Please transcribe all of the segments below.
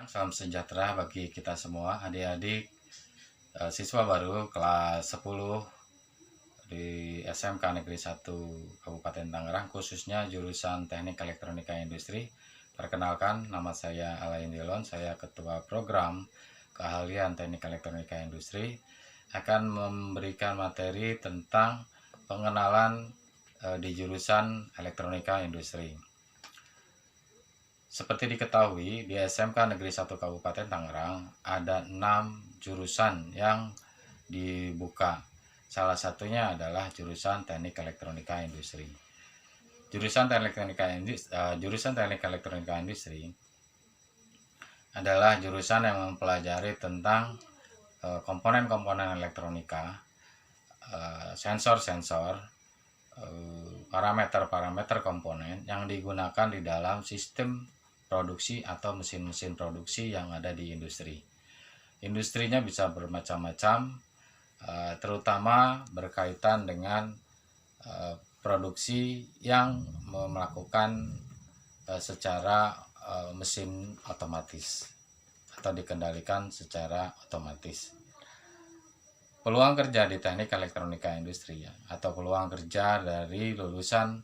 Salam sejahtera bagi kita semua, adik-adik siswa baru kelas 10 di SMK Negeri 1 Kabupaten Tangerang, khususnya jurusan Teknik Elektronika Industri. Perkenalkan, nama saya Alain Dilon, saya Ketua Program Keahlian Teknik Elektronika Industri, akan memberikan materi tentang pengenalan di jurusan Elektronika Industri. Seperti diketahui, di SMK Negeri 1 Kabupaten Tangerang ada 6 jurusan yang dibuka. Salah satunya adalah jurusan Teknik Elektronika Industri. Jurusan Teknik Elektronika Industri adalah jurusan yang mempelajari tentang komponen-komponen elektronika, sensor-sensor, parameter-parameter komponen yang digunakan di dalam sistem produksi atau mesin-mesin produksi yang ada di industri. Industrinya bisa bermacam-macam, terutama berkaitan dengan produksi yang melakukan secara mesin otomatis atau dikendalikan secara otomatis. Peluang kerja di Teknik Elektronika Industri atau peluang kerja dari lulusan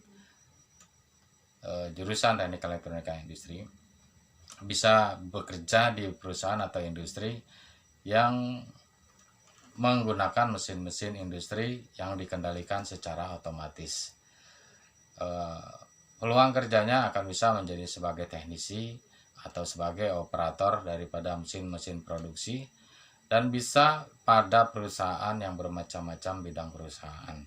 jurusan Teknik Elektronika Industri bisa bekerja di perusahaan atau industri yang menggunakan mesin-mesin industri yang dikendalikan secara otomatis. Peluang kerjanya akan bisa menjadi sebagai teknisi atau sebagai operator daripada mesin-mesin produksi, dan bisa pada perusahaan yang bermacam-macam bidang perusahaan.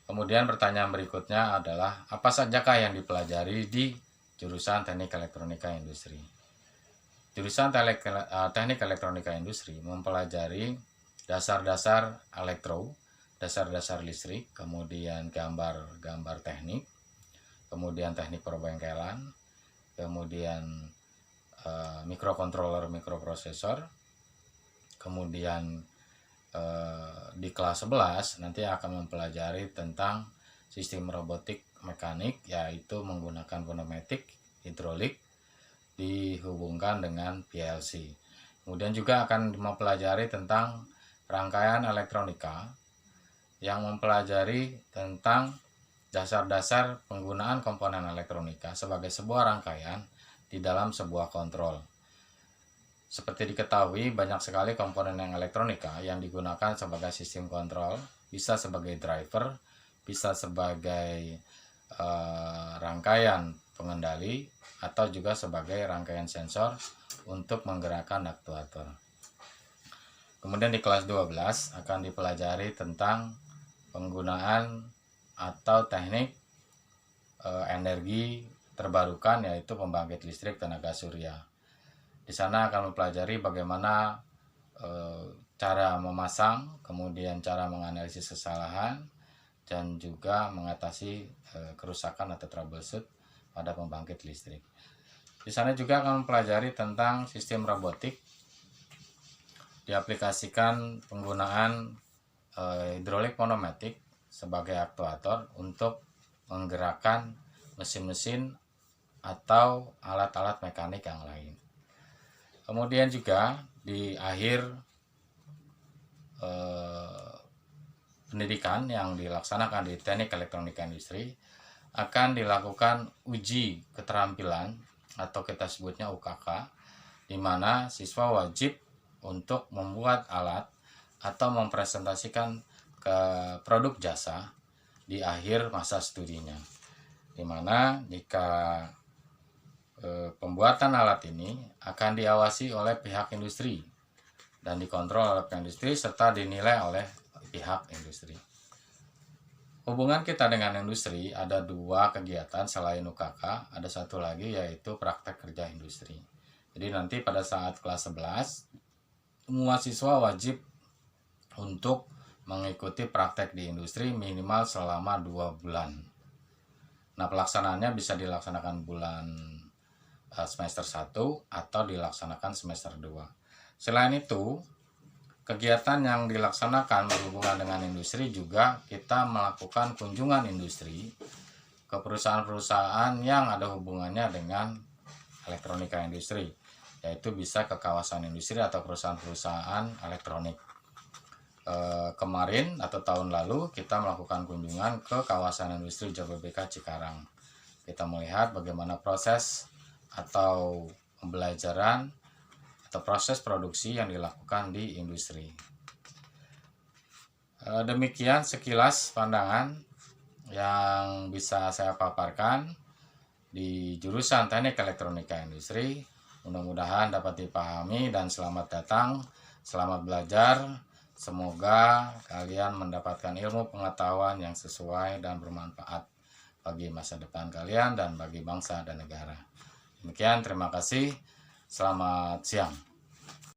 Kemudian pertanyaan berikutnya adalah, apa sajakah yang dipelajari di jurusan Teknik Elektronika Industri? Jurusan Teknik Elektronika Industri mempelajari dasar-dasar elektro, dasar-dasar listrik, kemudian gambar teknik, kemudian teknik perbengkelan, kemudian mikrokontroler, mikroprosesor. Kemudian di kelas 11 nanti akan mempelajari tentang sistem robotik mekanik, yaitu menggunakan pneumatik, hidrolik dihubungkan dengan PLC. Kemudian juga akan mempelajari tentang rangkaian elektronika yang mempelajari tentang dasar-dasar penggunaan komponen elektronika sebagai sebuah rangkaian di dalam sebuah kontrol. Seperti diketahui, banyak sekali komponen yang elektronika yang digunakan sebagai sistem kontrol, bisa sebagai driver, bisa sebagai rangkaian pengendali, atau juga sebagai rangkaian sensor untuk menggerakkan aktuator. Kemudian di kelas 12 akan dipelajari tentang penggunaan atau teknik energi terbarukan, yaitu pembangkit listrik tenaga surya. Di sana akan mempelajari bagaimana cara memasang, kemudian cara menganalisis kesalahan, dan juga mengatasi kerusakan atau troubleshoot pada pembangkit listrik. Di sana juga akan mempelajari tentang sistem robotik, diaplikasikan penggunaan hidrolik pneumatik sebagai aktuator untuk menggerakkan mesin-mesin atau alat-alat mekanik yang lain. Kemudian juga di akhir pendidikan yang dilaksanakan di Teknik Elektronika Industri akan dilakukan uji keterampilan atau kita sebutnya UKK, di mana siswa wajib untuk membuat alat atau mempresentasikan ke produk jasa di akhir masa studinya, di mana jika pembuatan alat ini akan diawasi oleh pihak industri dan dikontrol oleh pihak industri serta dinilai oleh pihak industri. Hubungan kita dengan industri ada 2 kegiatan selain UKK, ada satu lagi yaitu praktek kerja industri. Jadi nanti pada saat kelas 11 semua siswa wajib untuk mengikuti praktek di industri minimal selama 2 bulan. Nah, pelaksanaannya bisa dilaksanakan bulan semester 1 atau dilaksanakan semester 2. Selain itu, kegiatan yang dilaksanakan berhubungan dengan industri juga kita melakukan kunjungan industri ke perusahaan-perusahaan yang ada hubungannya dengan elektronika industri. yaitu bisa ke kawasan industri atau perusahaan-perusahaan elektronik. Kemarin atau tahun lalu kita melakukan kunjungan ke kawasan industri Jababeka Cikarang. Kita melihat bagaimana proses atau pembelajaran atau proses produksi yang dilakukan di industri. Demikian sekilas pandangan yang bisa saya paparkan di jurusan Teknik Elektronika Industri. Mudah-mudahan dapat dipahami dan selamat datang, selamat belajar. Semoga kalian mendapatkan ilmu pengetahuan yang sesuai dan bermanfaat bagi masa depan kalian dan bagi bangsa dan negara. Demikian, terima kasih. Selamat siang.